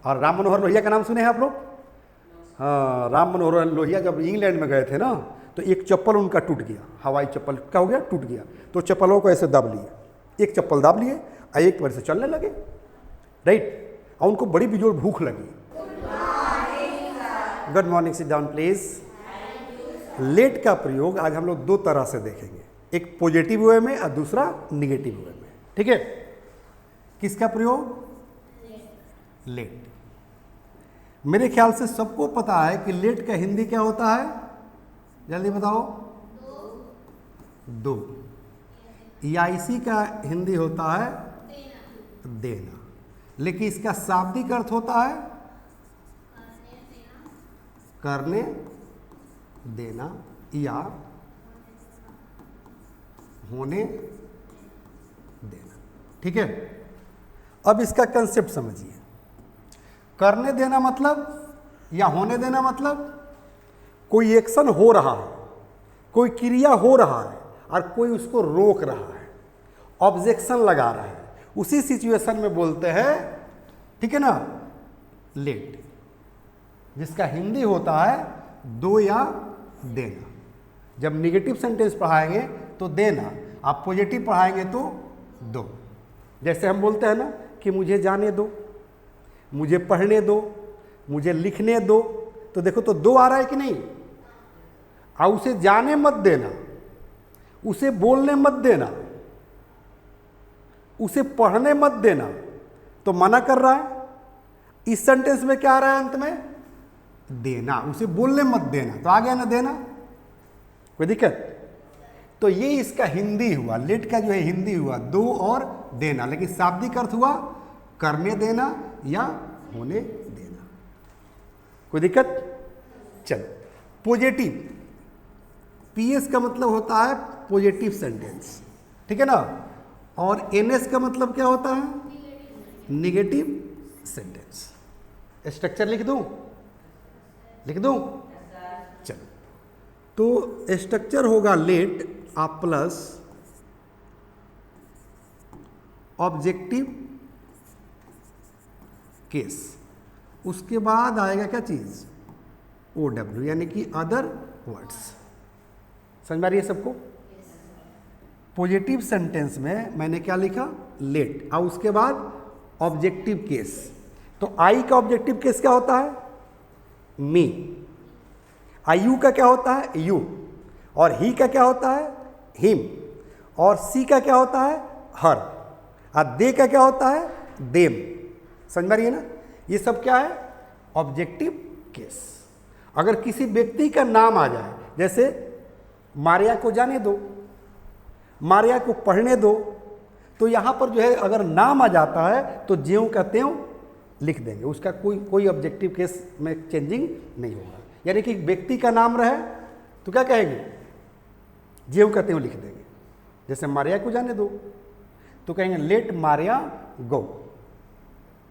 और राम मनोहर लोहिया का नाम सुने हैं आप लोग? हाँ, राम मनोहर लोहिया जब इंग्लैंड में गए थे ना, तो एक चप्पल उनका टूट गया, हवाई चप्पल क्या हो गया, टूट गया। तो चप्पलों को ऐसे दाब लिए, एक चप्पल दाब लिए और एक पर से चलने लगे, राइट। और उनको बड़ी बेजोड़ भूख लगी। Good morning, sit down please. Let का प्रयोग आज हम लोग दो तरह से देखेंगे, एक पॉजिटिव वे में और दूसरा निगेटिव वे में, ठीक है। किसका प्रयोग? लेट। मेरे ख्याल से सबको पता है कि लेट का हिंदी क्या होता है, जल्दी बताओ। दो। या इसी का हिंदी होता है देना, लेकिन इसका शाब्दिक अर्थ होता है करने देना या होने देना, ठीक है। अब इसका कंसेप्ट समझिए। करने देना मतलब या होने देना मतलब कोई एक्शन हो रहा है, कोई क्रिया हो रहा है और कोई उसको रोक रहा है, ऑब्जेक्शन लगा रहा है, उसी सिचुएशन में बोलते हैं, ठीक है ना, लेट, जिसका हिंदी होता है दो या देना। जब निगेटिव सेंटेंस पढ़ाएंगे तो देना, आप पॉजिटिव पढ़ाएंगे तो दो। जैसे हम बोलते हैं ना कि मुझे जाने दो, मुझे पढ़ने दो, मुझे लिखने दो, तो देखो तो दो आ रहा है कि नहीं। और उसे जाने मत देना, उसे बोलने मत देना, उसे पढ़ने मत देना, तो मना कर रहा है। इस सेंटेंस में क्या आ रहा है अंत में? देना। उसे बोलने मत देना, तो आ गया ना देना, कोई दिक्कत? तो ये इसका हिंदी हुआ, लेट का जो है हिंदी हुआ दो और देना, लेकिन शाब्दिक अर्थ हुआ करने देना या होने देना, कोई दिक्कत? चलो, पॉजिटिव, पीएस का मतलब होता है पॉजिटिव सेंटेंस, ठीक है ना। और एनएस का मतलब क्या होता है? Negative sentence. स्ट्रक्चर लिख दूं? लिख दूं? चलो, तो स्ट्रक्चर होगा लेट आप प्लस ऑब्जेक्टिव केस, उसके बाद आएगा क्या चीज? OW, यानी कि अदर वर्ड्स। समझ में आ रही है सबको? पॉजिटिव सेंटेंस में मैंने क्या लिखा? लेट, और उसके बाद ऑब्जेक्टिव केस। तो आई का ऑब्जेक्टिव केस क्या होता है? मी। आयु का क्या होता है? यू। और ही का क्या होता है? हिम। और सी का क्या होता है? हर। और दे का क्या होता है? देम। समझ में रही है ना? ये सब क्या है? Objective case. अगर किसी व्यक्ति का नाम आ जाए, जैसे मारिया को जाने दो, मारिया को पढ़ने दो, तो यहां पर जो है अगर नाम आ जाता है तो ज्यों का त्यों लिख देंगे, उसका कोई ऑब्जेक्टिव केस में चेंजिंग नहीं होगा। यानी कि व्यक्ति का नाम रहे तो क्या कहेंगे? ज्यों का त्यों लिख देंगे। जैसे मारिया को जाने दो तो कहेंगे लेट मारिया गो,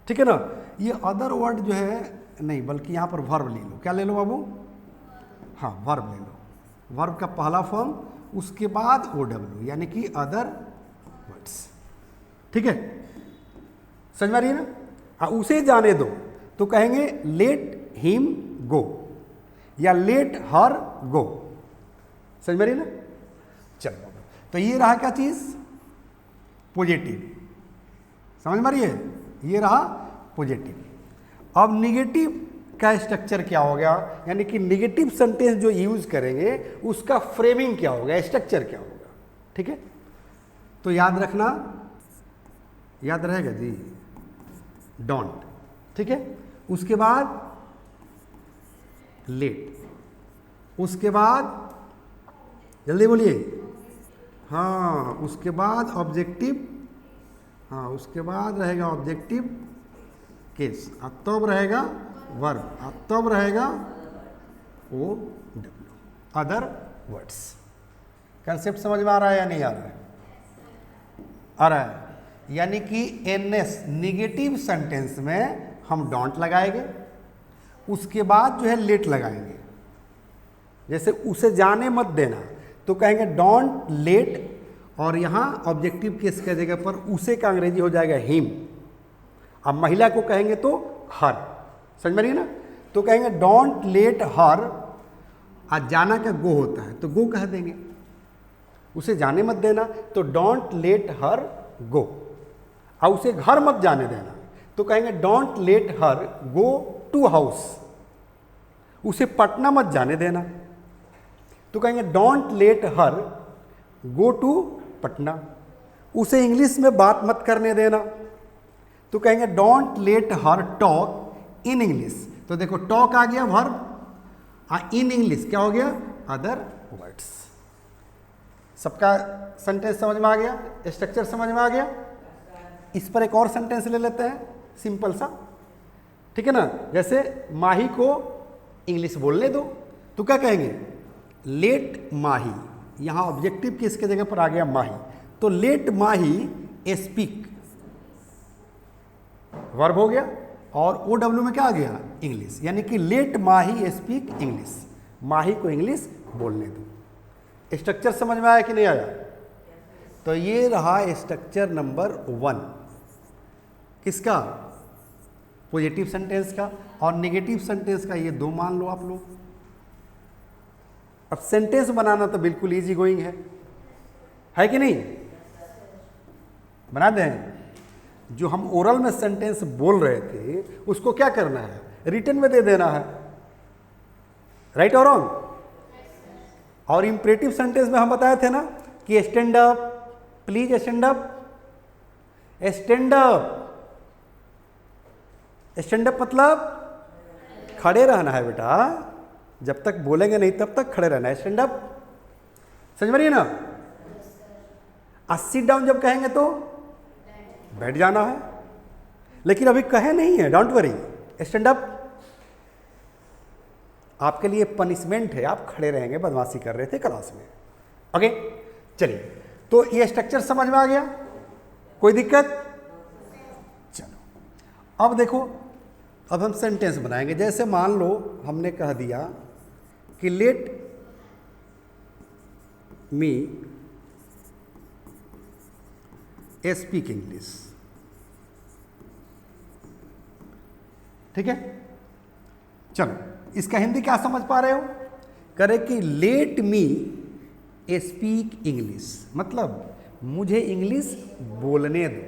ठीक है ना। ये अदर वर्ड जो है नहीं, बल्कि यहाँ पर वर्ब ले लो। क्या ले लो बाबू? हाँ, वर्ब ले लो। वर्ब का पहला फॉर्म, उसके बाद OW, यानी कि अदर वर्ड्स, ठीक है। समझ में आ रही है ना? उसे जाने दो तो कहेंगे लेट हिम गो या लेट हर गो। समझ में आ रही है ना? चलो, तो ये रहा क्या चीज? पॉजिटिव। समझ में आ रही है? ये रहा पॉजिटिव। अब निगेटिव का स्ट्रक्चर क्या हो गया, यानी कि निगेटिव सेंटेंस जो यूज करेंगे उसका फ्रेमिंग क्या होगा, स्ट्रक्चर क्या होगा, ठीक है। तो याद रखना, याद रहेगा जी, डोंट, ठीक है। उसके बाद लेट, उसके बाद जल्दी बोलिए, हाँ, उसके बाद ऑब्जेक्टिव, हाँ, उसके बाद रहेगा ऑब्जेक्टिव केस, तब रहेगा वर्ब, तब रहेगा OW, अदर वर्ड्स। कंसेप्ट समझ में आ रहा है या नहीं आ रहा है? आ रहा है। यानी कि NS निगेटिव सेंटेंस में हम डोंट लगाएंगे, उसके बाद जो है लेट लगाएंगे। जैसे उसे जाने मत देना तो कहेंगे डोंट लेट, और यहाँ ऑब्जेक्टिव केस की जगह पर उसे का अंग्रेजी हो जाएगा हिम। अब महिला को कहेंगे तो हर, समझ में रही है ना। तो कहेंगे डोंट लेट हर, आज जाना का गो होता है तो गो कह देंगे, उसे जाने मत देना, तो डोंट लेट हर गो। और उसे घर मत जाने देना तो कहेंगे don't let her go to house, उसे पटना मत जाने देना तो कहेंगे don't let her go to Patna, उसे इंग्लिश में बात मत करने देना तो कहेंगे don't let her talk in English. तो देखो टॉक आ गया वर्ब, इन इंग्लिश क्या हो गया, अदर वर्ड्स। सबका सेंटेंस समझ में आ गया, स्ट्रक्चर समझ में आ गया। इस पर एक और सेंटेंस ले लेते हैं सिंपल सा, ठीक है ना। जैसे माही को इंग्लिश बोलने दो तो क्या कहेंगे, लेट माही, यहाँ ऑब्जेक्टिव किसके जगह पर आ गया, माही, तो लेट माही स्पीक, वर्ब हो गया, और ओ डब्ल्यू में क्या आ गया, इंग्लिश, यानी कि लेट माही स्पीक इंग्लिश, माही को इंग्लिश बोलने दो। स्ट्रक्चर समझ में आया कि नहीं आया। तो ये रहा स्ट्रक्चर नंबर 1 किसका, पॉजिटिव सेंटेंस का, और नेगेटिव सेंटेंस का ये 2 मान लो आप लोग। अब सेंटेंस बनाना तो बिल्कुल इजी गोइंग है कि नहीं, बना दें। जो हम ओरल में सेंटेंस बोल रहे थे उसको क्या करना है, रिटन में दे देना है, राइट और रॉन्ग। और इंपरेटिव सेंटेंस में हम बताए थे ना कि stand up, please stand up, stand up, stand up मतलब खड़े रहना है बेटा, जब तक बोलेंगे नहीं तब तक खड़े रहना है, स्टैंड अप, समझ में रही है ना। सिट डाउन जब कहेंगे तो बैठ जाना है, लेकिन अभी कहे नहीं है, डोंट वरी, स्टैंड अप आपके लिए पनिशमेंट है, आप खड़े रहेंगे, बदमाशी कर रहे थे क्लास में, ओके। चलिए, तो ये स्ट्रक्चर समझ में आ गया, कोई दिक्कत। चलो अब देखो, अब हम सेंटेंस बनाएंगे। जैसे मान लो हमने कह दिया कि लेट मी स्पीक इंग्लिश, ठीक है। चलो इसका हिंदी क्या समझ पा रहे हो, करे कि लेट मी स्पीक इंग्लिश, मतलब मुझे इंग्लिश बोलने दो,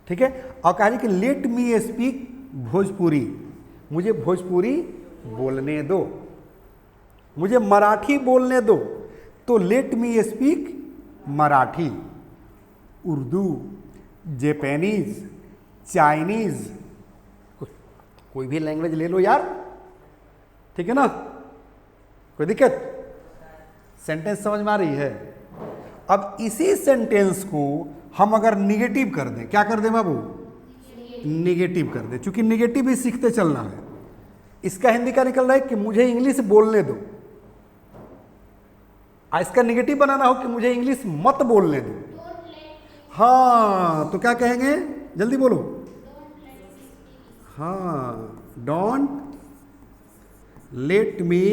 ठीक है। और कहा कि लेट मी स्पीक भोजपुरी, मुझे भोजपुरी बोलने दो, मुझे मराठी बोलने दो, तो let me speak Marathi, Urdu, Japanese, Chinese, कोई भी लैंग्वेज ले लो यार, ठीक है ना, कोई दिक्कत। सेंटेंस समझ में आ रही है। अब इसी सेंटेंस को हम अगर निगेटिव कर दें, क्या कर दें बाबू, निगेटिव कर दें, क्योंकि निगेटिव ही सीखते चलना है। इसका हिंदी का निकल रहा है कि मुझे इंग्लिश बोलने दो, इसका निगेटिव बनाना हो कि मुझे इंग्लिश मत बोलने दो। हाँ, तो क्या कहेंगे, जल्दी बोलो। हाँ, don't let me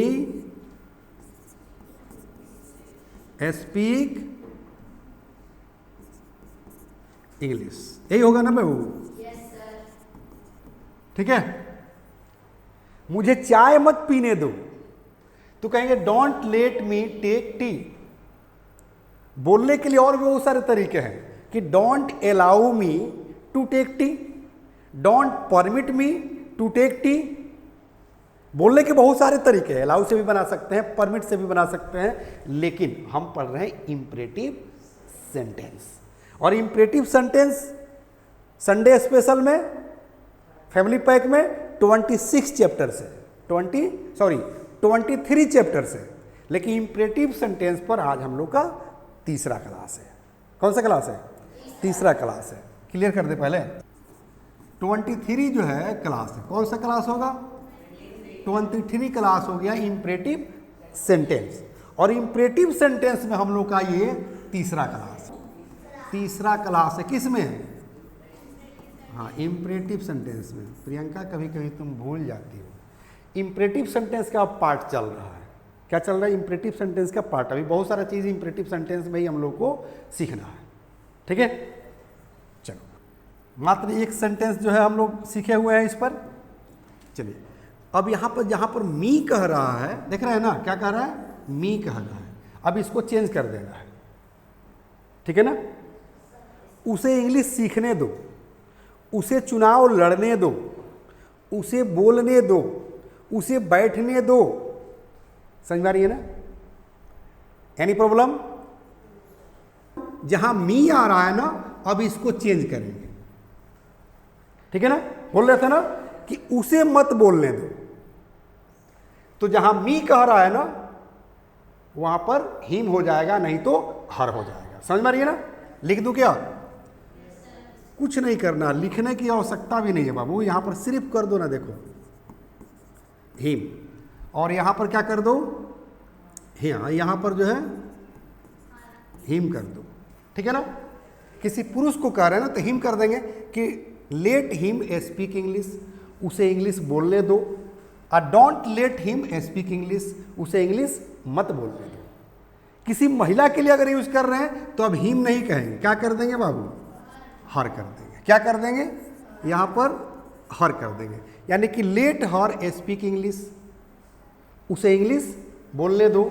speak English, यही होगा ना बाबू, ठीक है। मुझे चाय मत पीने दो, तो कहेंगे don't let me take tea. बोलने के लिए और भी बहुत सारे तरीके हैं कि don't allow me to take tea, don't permit me to take tea. बोलने के बहुत सारे तरीके हैं, अलाउ से भी बना सकते हैं, परमिट से भी बना सकते हैं, लेकिन हम पढ़ रहे हैं इंपरेटिव सेंटेंस। और इंपरेटिव सेंटेंस संडे स्पेशल में, फैमिली पैक में 26 चैप्टर से 23 चैप्टर से, लेकिन इंपरेटिव सेंटेंस पर आज हम लोग का तीसरा क्लास है। कौन सा क्लास है, तीसरा क्लास है। क्लियर कर दे पहले, 23 जो है क्लास है, कौन सा क्लास होगा, 23 क्लास हो गया इंपरेटिव सेंटेंस। और इंपरेटिव सेंटेंस में हम लोग का ये तीसरा क्लास है। किस में, हाँ, इंपरेटिव सेंटेंस में। प्रियंका कभी कभी तुम भूल जाती हो, इंपरेटिव सेंटेंस का पार्ट चल रहा है। क्या चल रहा है, इंपरेटिव सेंटेंस का पार्ट। अभी बहुत सारा चीज़ इंपरेटिव सेंटेंस में ही हम लोग को सीखना है, ठीक है। चलो मात्र एक सेंटेंस जो है हम लोग सीखे हुए हैं इस पर। चलिए अब यहाँ पर जहाँ पर मी कह रहा है, देख रहे हैं ना, क्या कह रहा है, मी कह रहा है। अब इसको चेंज कर देना है, ठीक है ना। उसे इंग्लिश सीखने दो, उसे चुनाव लड़ने दो, उसे बोलने दो, उसे बैठने दो। समझ में आ रही है ना? Any problem? जहां मी आ रहा है ना, अब इसको चेंज करेंगे, ठीक है ना। बोल रहे थे ना कि उसे मत बोलने दो, तो जहां मी कह रहा है ना वहां पर हिम हो जाएगा, नहीं तो हर हो जाएगा। समझ में आ रही है ना? लिख दूं क्या? कुछ नहीं करना, लिखने की आवश्यकता भी नहीं है बाबू, यहां पर सिर्फ कर दो ना, देखो हिम, और यहां पर क्या कर दो, हाँ यहां पर जो है हिम कर दो, ठीक है ना। किसी पुरुष को कह रहे हैं ना तो हिम कर देंगे कि लेट हिम स्पीक इंग्लिश, उसे इंग्लिश बोलने दो। Don't let him speak English, उसे इंग्लिश मत बोलने दो। किसी महिला के लिए अगर यूज कर रहे हैं तो अब हिम नहीं कहेंगे, क्या कर देंगे बाबू, हर कर देंगे। क्या कर देंगे, यहां पर हर कर देंगे, यानी कि लेट हर स्पीक इंग्लिश, उसे इंग्लिश बोलने दो,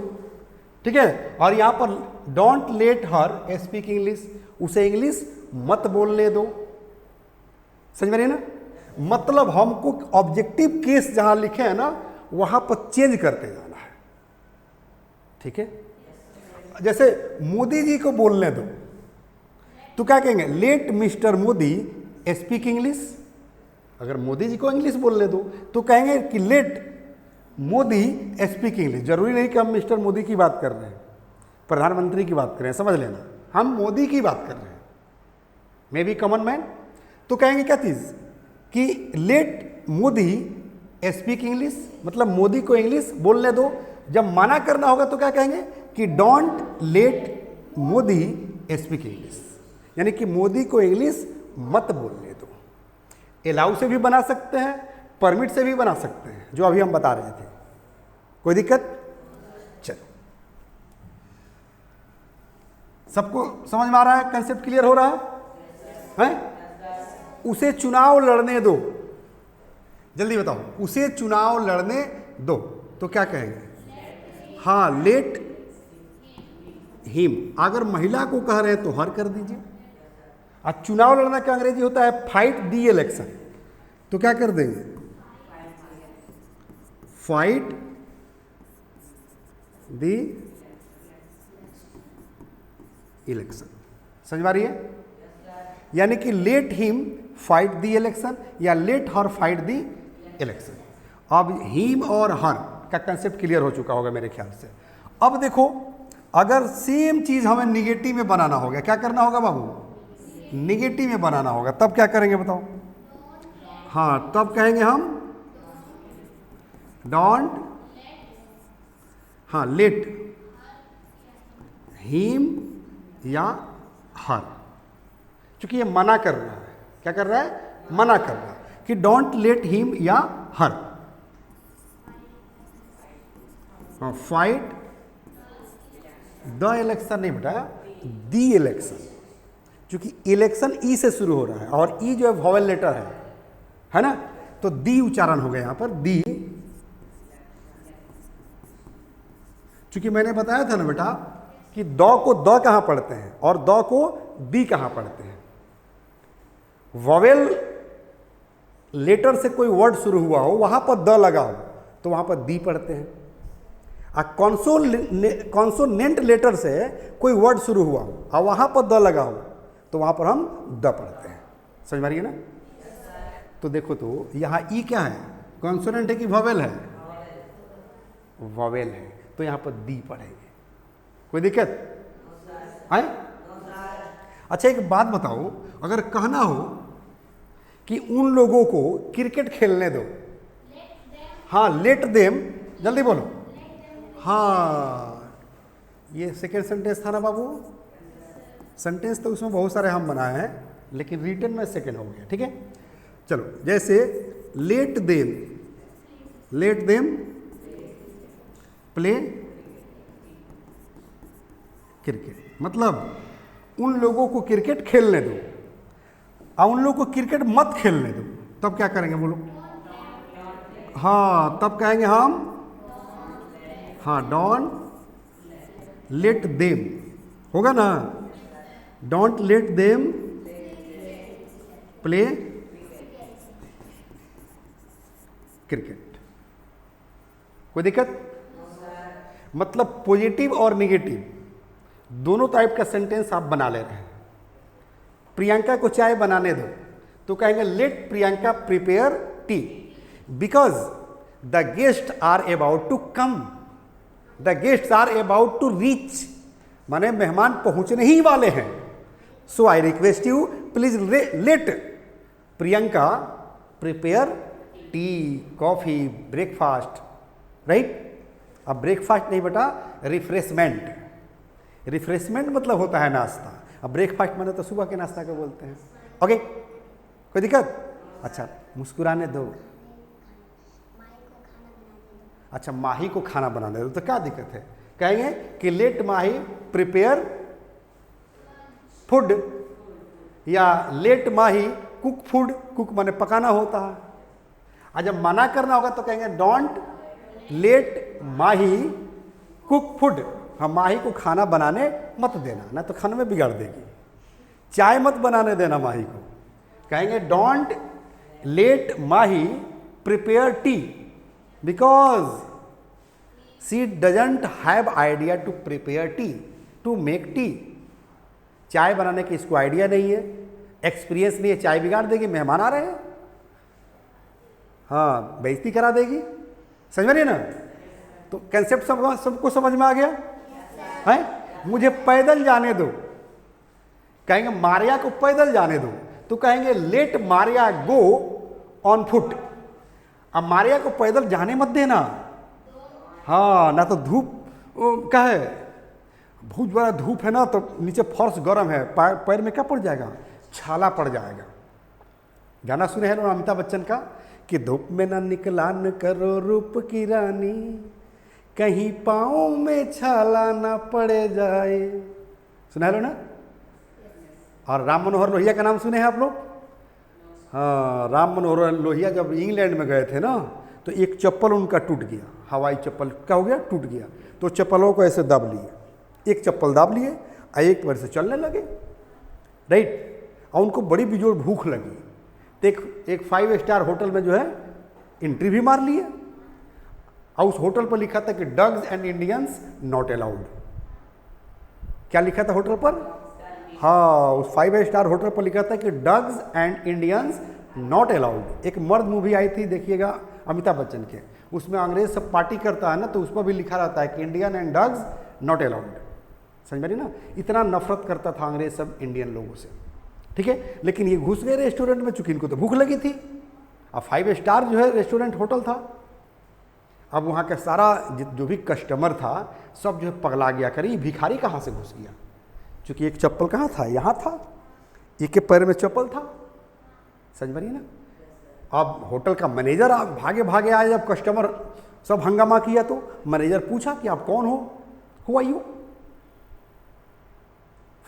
ठीक है। और यहां पर don't let her speak English, उसे इंग्लिश मत बोलने दो। समझ में रही ना? मतलब हमको ऑब्जेक्टिव केस जहां लिखे हैं ना वहां पर चेंज करते जाना है, ठीक है। जैसे मोदी जी को बोलने दो तो क्या कहेंगे, let mister Modi speak English. अगर मोदी जी को इंग्लिश बोलने दो तो कहेंगे कि लेट मोदी स्पीक इंग्लिश। जरूरी नहीं कि हम मिस्टर मोदी की बात कर रहे हैं, प्रधानमंत्री की बात कर रहे हैं, समझ लेना, हम मोदी की बात कर रहे हैं, मे बी कॉमन मैन। तो कहेंगे क्या चीज़ कि लेट मोदी स्पीक इंग्लिश, मतलब मोदी को इंग्लिश बोलने दो। जब मना करना होगा तो क्या कहेंगे कि don't let Modi speak English, यानी कि मोदी को इंग्लिश मत बोलने दो। अलाउ से भी बना सकते हैं, परमिट से भी बना सकते हैं, जो अभी हम बता रहे थे। कोई दिक्कत? चलो, सबको समझ में आ रहा है, कंसेप्ट क्लियर हो रहा है? उसे चुनाव लड़ने दो, जल्दी बताओ, उसे चुनाव लड़ने दो तो क्या कहेंगे, हाँ लेट हिम। अगर महिला को कह रहे हैं तो हर कर दीजिए। और चुनाव लड़ना का अंग्रेजी होता है फाइट दी इलेक्शन, तो क्या कर देंगे, फाइट दी इलेक्शन। समझ में आ रही है? यानी कि लेट हिम फाइट दी इलेक्शन या लेट हर फाइट दी इलेक्शन। अब हिम और हर का कंसेप्ट क्लियर हो चुका होगा मेरे ख्याल से। अब देखो, अगर सेम चीज हमें निगेटिव में बनाना होगा, क्या करना होगा बाबू, निगेटिव में बनाना होगा, तब क्या करेंगे बताओ, हाँ तब कहेंगे हम डोंट, हाँ लेट हिम या हर, क्योंकि ये मना कर रहा है। क्या कर रहा है, मना कर रहा है कि डोंट लेट हिम या हर फाइट द इलेक्शन, नहीं बेटा दी इलेक्शन, क्योंकि इलेक्शन ई से शुरू हो रहा है और ई जो है वॉवेल लेटर है ना, तो दी उच्चारण हो गया यहां पर, दी। क्योंकि मैंने बताया था ना बेटा कि द को द कहां पढ़ते हैं और द को दी कहां पढ़ते हैं। वॉवेल लेटर से कोई वर्ड शुरू हुआ हो, वहां पर द लगा हो तो वहां पर दी पढ़ते हैं। कॉन्सोनेंट लेटर से कोई वर्ड शुरू हुआ हो और वहां पर द लगा हो तो वहां पर हम द पढ़ते हैं। समझ में आ रही है ना? तो देखो, तो यहां ई क्या है, कॉन्सोनेंट है कि वॉवेल है, वॉवेल है, तो यहां पर दी पढ़ेंगे। कोई दिक्कत है? अच्छा एक बात बताओ, अगर कहना हो कि उन लोगों को क्रिकेट खेलने दो, हाँ लेट देम, जल्दी बोलो, हाँ ये सेकेंड सेंटेंस था ना बाबू। सेंटेंस तो उसमें बहुत सारे हम बनाए हैं, लेकिन रिटन में सेकेंड हो गया, ठीक है। चलो, जैसे लेट देम प्ले क्रिकेट, मतलब उन लोगों को क्रिकेट खेलने दो। अब उन लोग को क्रिकेट मत खेलने दो, तब क्या करेंगे बोलो? हाँ, तब कहेंगे हम, हाँ, डोंट लेट देम, होगा ना? Don't let them play cricket. कोई दिक्कत? मतलब पॉजिटिव और निगेटिव दोनों टाइप का सेंटेंस आप बना ले रहे हैं। प्रियंका को चाय बनाने दो, तो कहेंगे let Priyanka prepare tea because the guest are about to come, the guest are about to reach, माने मेहमान पहुंचने ही वाले हैं। So I request you please let Priyanka prepare tea, coffee, breakfast, right? अब ब्रेकफास्ट नहीं बेटा, रिफ्रेशमेंट। रिफ्रेशमेंट मतलब होता है नाश्ता, अब ब्रेकफास्ट माने तो सुबह के नाश्ता को बोलते हैं। ओके, कोई दिक्कत? अच्छा, मुस्कुराने दो। अच्छा, माही को खाना बनाने दो, तो क्या दिक्कत है? कहेंगे कि लेट माही प्रिपेयर फूड, या लेट माही कुक फूड। कुक माने पकाना होता है। और जब मना करना होगा तो कहेंगे don't let Mahi cook food, हम माही को खाना बनाने मत देना, ना तो खाने में बिगाड़ देगी। चाय मत बनाने देना माही को, कहेंगे don't let Mahi prepare tea because she doesn't have idea to prepare tea, to make tea. चाय बनाने की इसको आइडिया नहीं है, एक्सपीरियंस नहीं है, चाय बिगाड़ देगी। मेहमान आ रहे हैं, हाँ, बेइज्जती करा देगी। समझ में नहीं ना? तो कंसेप्ट सबको समझ में आ गया है? मुझे पैदल जाने दो, कहेंगे मारिया को पैदल जाने दो, तो कहेंगे let Maria go on foot. अब मारिया को पैदल जाने मत देना, हाँ, ना तो धूप का है, बहुत बड़ा धूप है ना, तो नीचे फर्श गर्म है, पैर में क्या पड़ जाएगा? छाला पड़ जाएगा। गाना सुने हैं ना अमिताभ बच्चन का कि धूप में ना निकला न करो रूप की रानी, कहीं पाँव में छाला ना पड़े जाए। सुना लो ना? और राम मनोहर लोहिया का नाम सुने हैं आप लोग? हाँ, राम मनोहर लोहिया जब इंग्लैंड में गए थे ना, तो एक चप्पल उनका टूट गया, हवाई चप्पल क्या हो गया? टूट गया। तो चप्पलों को ऐसे दब लिए, एक चप्पल दाब लिए और एक बार से चलने लगे, राइट? और उनको बड़ी बेजोड़ भूख लगी, तो एक 5 स्टार होटल में जो है एंट्री भी मार लिए, और उस होटल पर लिखा था कि dogs and Indians not allowed. क्या लिखा था होटल पर? हाँ, उस 5 स्टार होटल पर लिखा था कि dogs and Indians not allowed. एक मर्द मूवी आई थी, देखिएगा, अमिताभ बच्चन के, उसमें अंग्रेज सब पार्टी करता है ना, तो उस पर भी लिखा रहता है कि Indian and dogs not allowed. समझ में ना? इतना नफरत करता था अंग्रेज सब इंडियन लोगों से, ठीक है? लेकिन ये घुस गए रेस्टोरेंट में, चूंकि इनको तो भूख लगी थी। अब 5 स्टार जो है रेस्टोरेंट होटल था, अब वहाँ का सारा जो भी कस्टमर था सब जो है पगला गया, करे ये भिखारी कहाँ से घुस गया, क्योंकि एक चप्पल कहाँ था? यहाँ था, एक के पैर में चप्पल था। समझ में ना? अब होटल का मैनेजर भागे भागे आया, जब कस्टमर सब हंगामा किया तो मैनेजर पूछा कि आप कौन हो? Who are you?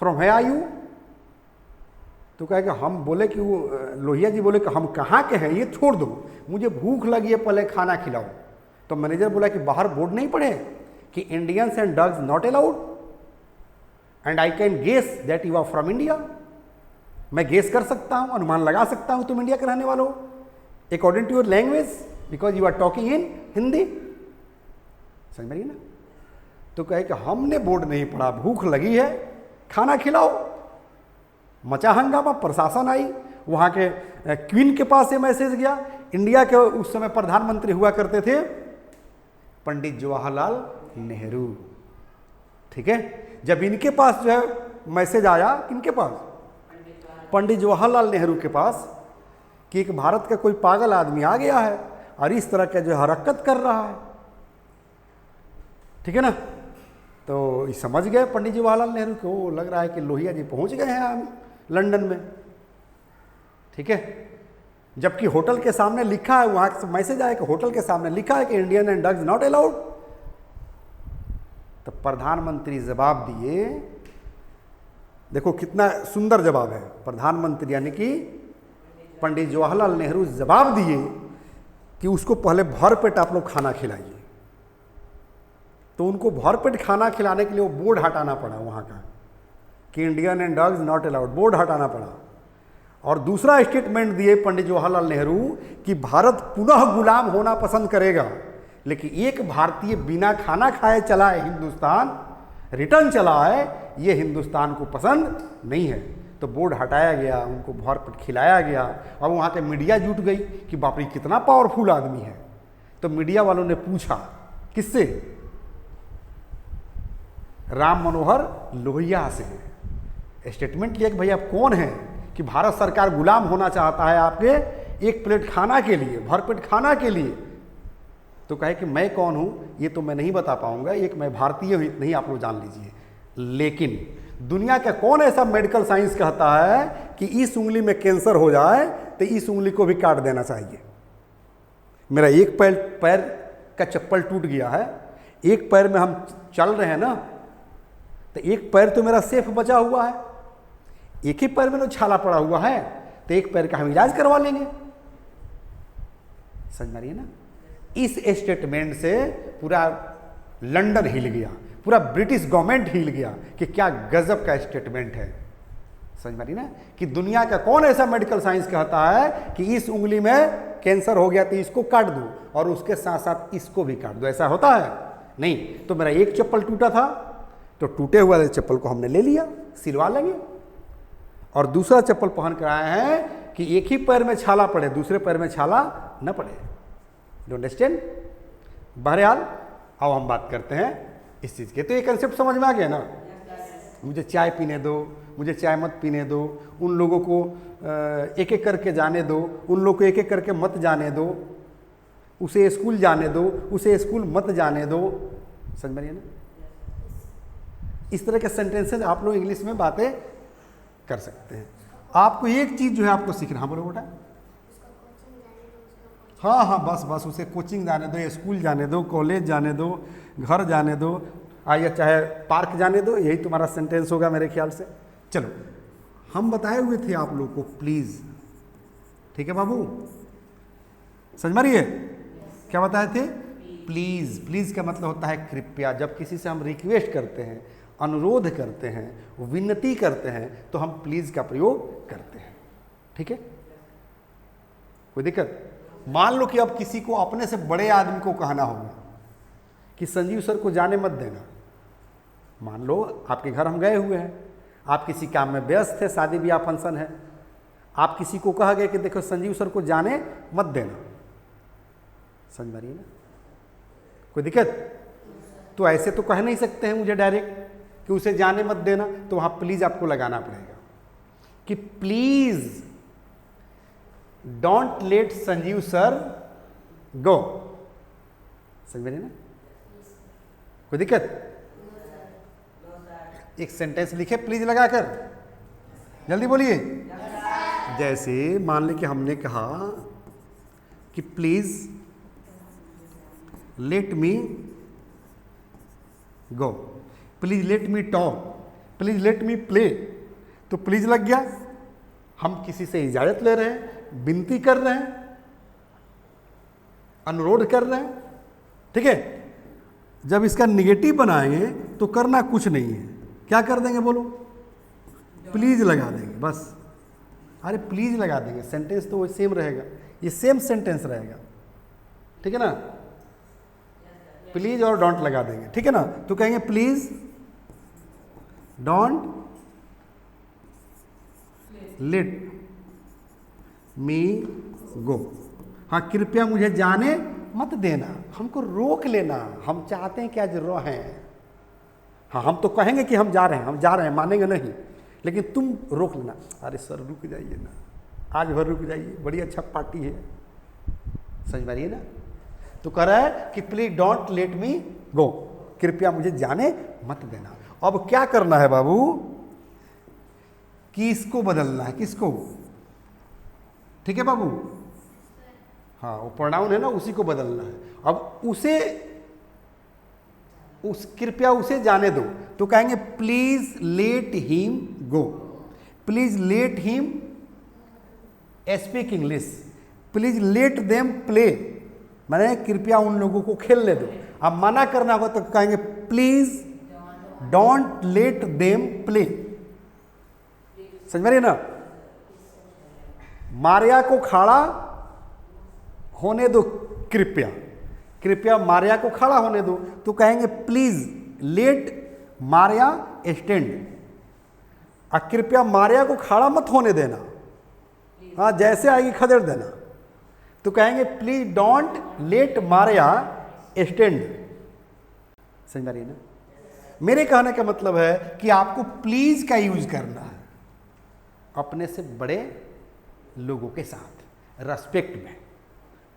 From where are you? तो कहेगा हम, बोले कि वो लोहिया जी बोले कि हम कहाँ के हैं, ये छोड़ दो, मुझे भूख लगी है, पहले खाना खिलाओ। तो मैनेजर बोला कि बाहर बोर्ड नहीं पढ़े कि Indians and dogs not allowed, and I can guess that you are from India. मैं गेस कर सकता हूँ, अनुमान लगा सकता हूँ तुम इंडिया के रहने वाले हो, according to your language, because you are talking in Hindi. समझ में ना? तो कहे कि हमने बोर्ड नहीं पढ़ा, भूख लगी है, खाना खिलाओ। मचा हंगामा, प्रशासन आई, वहाँ के क्वीन के पास ये मैसेज गया। इंडिया के उस समय प्रधानमंत्री हुआ करते थे पंडित जवाहरलाल नेहरू, ठीक है? जब इनके पास जो है मैसेज आया, किनके पास? पंडित जवाहरलाल नेहरू के पास, कि एक भारत का कोई पागल आदमी आ गया है और इस तरह का जो हरकत कर रहा है, ठीक है ना? तो समझ गए पंडित जवाहरलाल नेहरू को, लग रहा है कि लोहिया जी पहुंच गए हैं लंदन में, ठीक है? जबकि होटल के सामने लिखा है, वहाँ से मैसेज आया कि होटल के सामने लिखा है कि Indian and dogs not allowed. तो प्रधानमंत्री जवाब दिए, देखो कितना सुंदर जवाब है। प्रधानमंत्री यानी कि पंडित जवाहरलाल नेहरू जवाब दिए कि उसको पहले भर पेट आप लोग खाना खिलाइए। तो उनको भरपेट खाना खिलाने के लिए वो बोर्ड हटाना पड़ा वहाँ का कि Indian and dogs not allowed, board हटाना पड़ा। और दूसरा स्टेटमेंट दिए पंडित जवाहरलाल नेहरू कि भारत पुनः गुलाम होना पसंद करेगा, लेकिन एक भारतीय बिना खाना खाए चला है हिंदुस्तान, रिटर्न चला है, ये हिंदुस्तान को पसंद नहीं है। तो बोर्ड हटाया गया, उनको भरपेट खिलाया गया। और वहाँ के मीडिया जुट गई कि बाप रे कितना पावरफुल आदमी है। तो मीडिया वालों ने पूछा, किससे? राम मनोहर लोहिया से स्टेटमेंट लिया कि भैया आप कौन हैं कि भारत सरकार गुलाम होना चाहता है आपके एक प्लेट खाना के लिए, भरपेट खाना के लिए। तो कहे कि मैं कौन हूँ ये तो मैं नहीं बता पाऊंगा, एक मैं भारतीय हूँ इतना ही आप लोग जान लीजिए। लेकिन दुनिया का कौन ऐसा मेडिकल साइंस कहता है कि इस उंगली में कैंसर हो जाए तो इस उंगली को भी काट देना चाहिए? मेरा एक पैर का चप्पल टूट गया है, एक पैर में हम चल रहे हैं ना, तो एक पैर तो मेरा सेफ बचा हुआ है, एक ही पैर में तो छाला पड़ा हुआ है, तो एक पैर का हम इलाज करवा लेंगे। समझ में आ रही है ना? इस स्टेटमेंट से पूरा लंदन हिल गया, पूरा ब्रिटिश गवर्नमेंट हिल गया कि क्या गजब का स्टेटमेंट है। समझ में आ रही ना? कि दुनिया का कौन ऐसा मेडिकल साइंस कहता है कि इस उंगली में कैंसर हो गया तो इसको काट दो और उसके साथ साथ इसको भी काट दो, ऐसा होता है? नहीं। तो मेरा एक चप्पल टूटा था तो टूटे हुए चप्पल को हमने ले लिया, सिलवा लेंगे। और दूसरा चप्पल पहन कर आए हैं कि एक ही पैर में छाला पड़े, दूसरे पैर में छाला न पड़े। Do understand? बहरहाल अब हम बात करते हैं इस चीज़ के। तो ये कंसेप्ट समझ में आ गया ना? मुझे चाय पीने दो, मुझे चाय मत पीने दो, उन लोगों को एक एक करके जाने दो, उन लोगों को एक एक करके मत जाने दो, उसे स्कूल जाने दो, उसे स्कूल मत जाने दो। समझ में आ रही है ना? इस तरह के सेंटेंसेस आप लोग इंग्लिश में बातें कर सकते हैं। आपको एक चीज़ जो है आपको सीखना। हाँ बोलो बेटा। हाँ हाँ, बस उसे कोचिंग जाने दो, स्कूल जाने दो, कॉलेज जाने दो, घर जाने दो, या चाहे पार्क जाने दो, यही तुम्हारा सेंटेंस होगा मेरे ख्याल से। चलो, हम बताए हुए थे आप लोग को प्लीज़, ठीक है बाबू? समझ में आ रही है? क्या बताए थे? प्लीज़। प्लीज़ का मतलब होता है कृपया। जब किसी से हम रिक्वेस्ट करते हैं, अनुरोध करते हैं, विनती करते हैं, तो हम प्लीज़ का प्रयोग करते हैं। ठीक है? कोई दिक्कत? मान लो कि अब किसी को अपने से बड़े आदमी को कहना होगा कि संजीव सर को जाने मत देना। मान लो आपके घर हम गए हुए हैं, आप किसी काम में व्यस्त थे, शादी ब्याह फंक्शन है, आप किसी को कह गए कि देखो संजीव सर को जाने मत देना। समझ में आ रही है ना? कोई दिक्कत? तो ऐसे तो कह नहीं सकते हैं मुझे डायरेक्ट कि उसे जाने मत देना, तो वहाँ प्लीज़ आपको लगाना पड़ेगा कि please don't let Sanjeev sir go. समझ में ना? कोई दिक्कत? एक सेंटेंस लिखे प्लीज लगाकर, जल्दी बोलिए। जैसे मान ली कि हमने कहा कि please let me go, please let me talk, please let me play, तो प्लीज लग गया। हम किसी से इजाजत ले रहे हैं, विनती कर रहे हैं, अनुरोध कर रहे हैं। ठीक है? जब इसका निगेटिव बनाएंगे तो करना कुछ नहीं है, क्या कर देंगे बोलो? प्लीज लगा देंगे बस। अरे प्लीज लगा देंगे, सेंटेंस तो वो सेम रहेगा, ये सेम सेंटेंस रहेगा। ठीक है ना? प्लीज और डोंट लगा देंगे। ठीक है ना? तो कहेंगे प्लीज डोंट लेट मी गो। हाँ, कृपया मुझे जाने मत देना, हमको रोक लेना। हम चाहते हैं कि आज रहें। हाँ, हम तो कहेंगे कि हम जा रहे हैं, मानेंगे नहीं, लेकिन तुम रोक लेना। अरे सर रुक जाइए ना, आज भर रुक जाइए, बड़ी अच्छा पार्टी है। समझ में आ रही है ना? तो कह रहा है कि प्लीज डोंट लेट मी गो, कृपया मुझे जाने मत देना। अब क्या करना है बाबू? कि इसको बदलना है। किसको? ठीक है बाबू? हाँ, वो प्रोनाउन है ना, उसी को बदलना है। अब कृपया उसे जाने दो, तो कहेंगे please let him go. Please let him speak English, please let them play, मैंने कृपया उन लोगों को खेलने दो। अब मना करना होगा तो कहेंगे please don't let them play. समझ में रही ना? मारिया को खड़ा होने दो, कृपया, कृपया मारिया को खड़ा होने दो, तो कहेंगे प्लीज लेट मारिया स्टैंड। कृपया मारिया को खड़ा मत होने देना, हाँ जैसे आएगी खदेड़ देना, तो कहेंगे please don't let Maria stand. समझ में आ रही है ना? मेरे कहने का मतलब है कि आपको प्लीज का यूज करना है अपने से बड़े लोगों के साथ, रेस्पेक्ट में।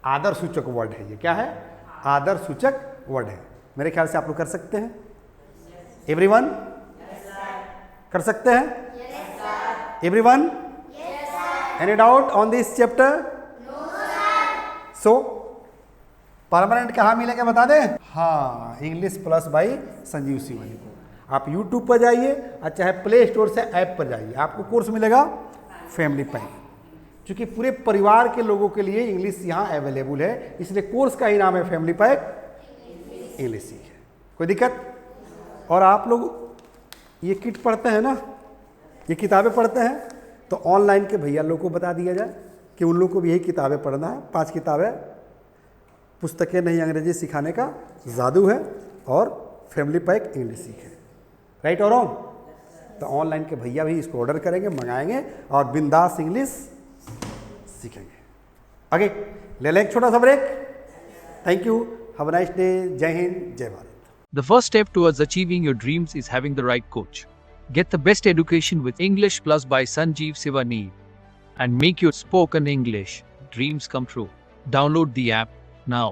आदर सूचक वर्ड है ये। क्या है? आदर सूचक वर्ड है। मेरे ख्याल से आप लोग कर सकते हैं। एवरीवन कर सकते हैं? Everyone? Any doubt on this chapter? So permanent कहाँ मिलेगा बता दें? हाँ, English plus by Sanjeev Sivani को। आप यूट्यूब पर जाइए और चाहे प्ले स्टोर से ऐप पर जाइए, आपको कोर्स मिलेगा फैमिली पैक। क्योंकि पूरे परिवार के लोगों के लिए इंग्लिश यहाँ अवेलेबल है, इसलिए कोर्स का ही नाम है फैमिली पैक इंग्लिश सीखे। कोई दिक्कत? और आप लोग ये किट पढ़ते हैं ना, ये किताबें पढ़ते हैं, तो ऑनलाइन के भैया लोग को बता दिया जाए कि उन लोग को भी यही किताबें पढ़ना है। 5 किताबें, पुस्तकें नहीं अंग्रेजी सिखाने का जादू है और फैमिली पैक इंग्लिश सीखे। राइट और रॉन्ग? तो ऑनलाइन के भैया भी इसको ऑर्डर करेंगे, मंगाएंगे और बिंदास इंग्लिश सीखेंगे। आगे ले लें एक छोटा सा break. Thank you, have a nice day. जय हिंद, जय Bharat. The first step towards achieving your dreams is having the right coach. Get the best education with English Plus by Sanjeev Sivaneer and make your spoken English dreams come true. Download the app now.